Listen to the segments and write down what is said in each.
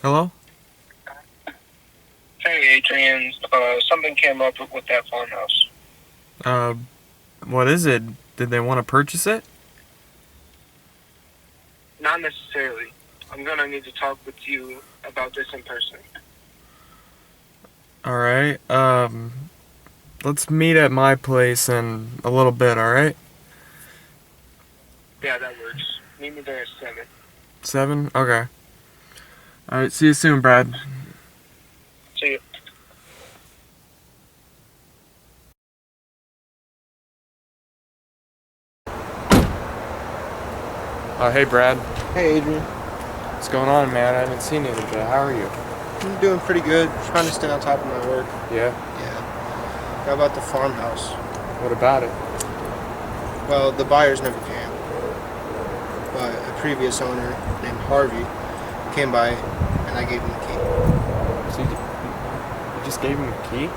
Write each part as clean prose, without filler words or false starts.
Hello? Hey, Adrian. Something came up with that farmhouse. Uh, what is it? Did they want to purchase it? Not necessarily. I'm gonna need to talk with you about this in person. Alright, let's meet at my place in a little bit, alright? Yeah, that works. Meet me there at 7. 7? Okay. Alright, see you soon, Brad. See you. Hey, Brad. Hey Adrian, What's going on, man? I haven't seen you in a bit. How are you? I'm doing pretty good. Trying to stay on top of my work. Yeah? Yeah. How about the farmhouse? What about it? Well, the buyers never came, but a previous owner named Harvey came by and I gave him the key. So you just gave him a key?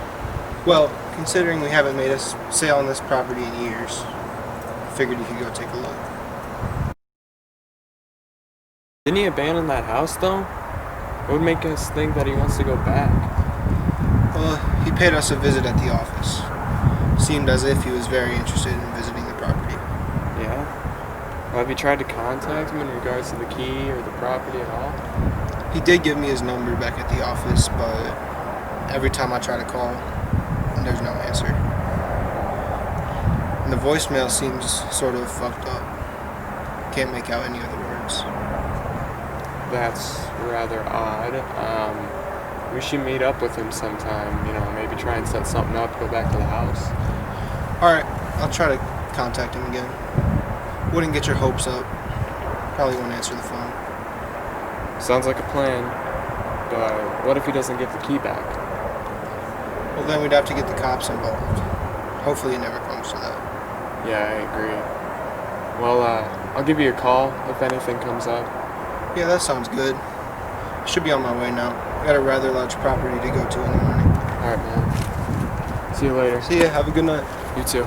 Well, considering we haven't made a sale on this property in years, I figured you could go take a look. Didn't he abandon that house, though? What would make us think that he wants to go back? Well, he paid us a visit at the office. Seemed as if he was very interested in visiting the property. Yeah? Well, have you tried to contact him in regards to the key or the property at all? He did give me his number back at the office, but every time I try to call, there's no answer. And the voicemail seems sort of fucked up. Can't make out any other words. That's rather odd. We should meet up with him sometime, maybe try and set something up, go back to the house. Alright, I'll try to contact him again. Wouldn't get your hopes up. Probably won't answer the phone. Sounds like a plan, but what if he doesn't get the key back? Well, then we'd have to get the cops involved. Hopefully it never comes to that. Yeah, I agree. Well, I'll give you a call if anything comes up. Yeah, that sounds good. I should be on my way now. I got a rather large property to go to in the morning. Alright, man. See you later. See ya, have a good night. You too.